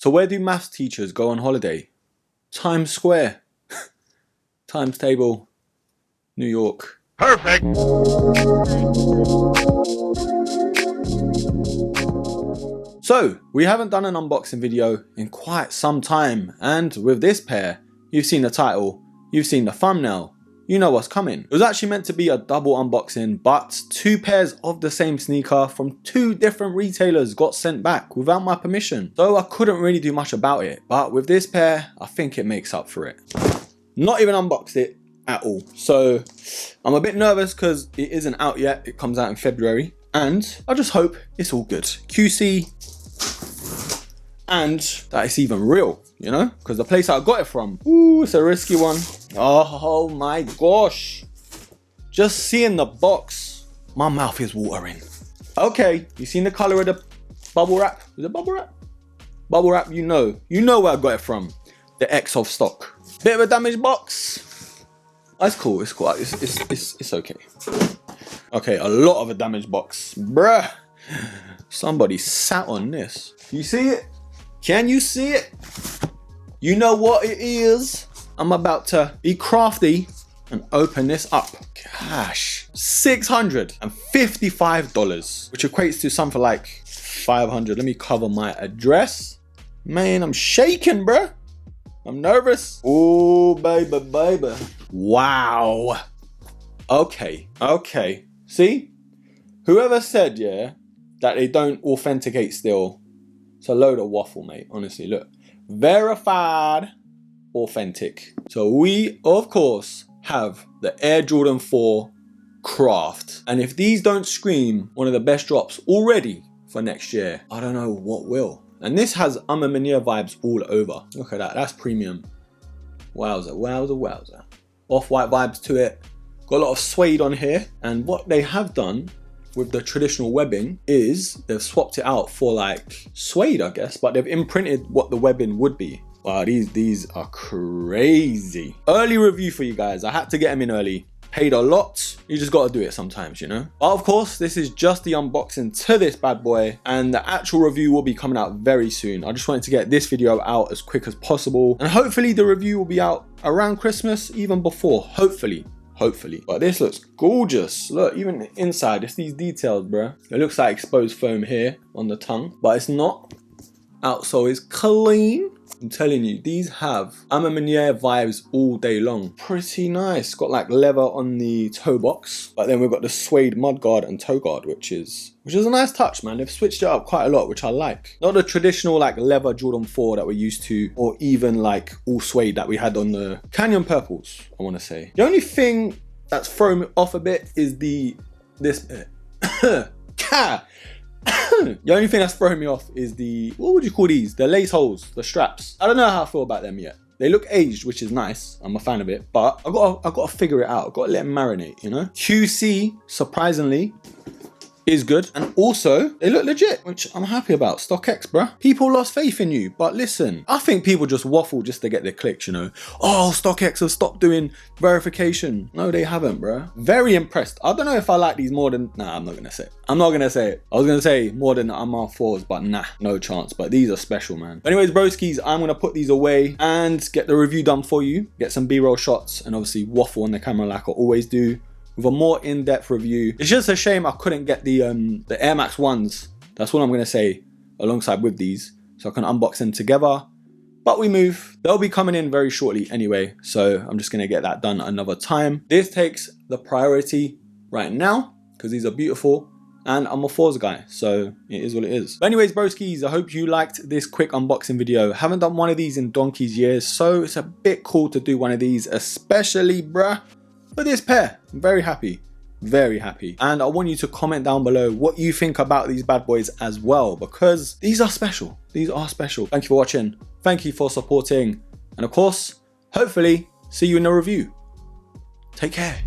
So where do maths teachers go on holiday? Times Square. Times Table. New York. Perfect. So we haven't done an unboxing video in quite some time, and with this pair, you've seen the title, you've seen the thumbnail, you know what's coming. It was actually meant to be a double unboxing, but 2 pairs of the same sneaker from 2 different retailers got sent back without my permission. So I couldn't really do much about it, but with this pair, I think it makes up for it. Not even unboxed it at all. So I'm a bit nervous because it isn't out yet. It comes out in February, and I just hope it's all good. QC, and that it's even real, you know, because the place I got it from, ooh, it's a risky one. Oh my gosh, just seeing the box, my mouth is watering. Okay, you seen the color of the bubble wrap? Is it bubble wrap? Bubble wrap, you know where I got it from. The X of stock. Bit of a damaged box. That's cool, it's cool, it's okay. Okay, a lot of a damaged box, bruh. Somebody sat on this. You see it? Can you see it? You know what it is? I'm about to be crafty and open this up. Gosh, $655, which equates to something like 500. Let me cover my address. Man, I'm shaking, bruh. I'm nervous. Oh, baby, baby. Wow. Okay. See? Whoever said, yeah, that they don't authenticate still, it's a load of waffle, mate. Honestly, look. Verified, authentic. So we, of course, have the Air Jordan 4 Craft. And if these don't scream one of the best drops already for next year, I don't know what will. And this has Amamania vibes all over. Look at that, that's premium. Wowza, wowza, wowza. Off-white vibes to it. Got a lot of suede on here. And what they have done with the traditional webbing is they've swapped it out for like suede, I guess, but they've imprinted what the webbing would be. Wow, these are crazy. Early review for you guys. I had to get them in early. Paid a lot. You just got to do it sometimes, you know. But of course, this is just the unboxing to this bad boy, and the actual review will be coming out very soon. I just wanted to get this video out as quick as possible, and hopefully the review will be out around Christmas, even before, hopefully. But this looks gorgeous. Look, even the inside, it's these details, bro. It looks like exposed foam here on the tongue, but it's not. Outsole is clean. I'm telling you, these have Amamania vibes all day long. Pretty nice. Got like leather on the toe box, but then we've got the suede mudguard and toe guard, which is a nice touch, man. They've switched it up quite a lot, which I like. Not the traditional like leather Jordan 4 that we're used to, or even like all suede that we had on the Canyon Purples, I want to say. The only thing that's thrown me off a bit is this bit. The only thing that's throwing me off is the, what would you call these? The lace holes, the straps. I don't know how I feel about them yet. They look aged, which is nice. I'm a fan of it, but I've got to figure it out. I've got to let them marinate, you know? QC, surprisingly, is good. And also, they look legit, which I'm happy about. StockX, bruh. People lost faith in you, but listen, I think people just waffle just to get their clicks, you know? Oh, StockX have stopped doing verification. No, they haven't, bruh. Very impressed. I don't know if I like these more than, nah, I'm not gonna say it. I was gonna say more than the MR4s, but nah, no chance. But these are special, man. Anyways, broskies, I'm gonna put these away and get the review done for you. Get some B-roll shots and obviously waffle on the camera like I always do, with a more in-depth review. It's just a shame I couldn't get the Air Max 1s. That's what I'm gonna say alongside with these, so I can unbox them together. But we move. They'll be coming in very shortly anyway, so I'm just gonna get that done another time. This takes the priority right now because these are beautiful, and I'm a Forza guy, so it is what it is. But anyways, broskies, I hope you liked this quick unboxing video. Haven't done one of these in donkey's years, so it's a bit cool to do one of these, especially, bruh, for this pair. I'm very happy. Very happy. And I want you to comment down below what you think about these bad boys as well, because these are special. These are special. Thank you for watching. Thank you for supporting. And of course, hopefully see you in the review. Take care.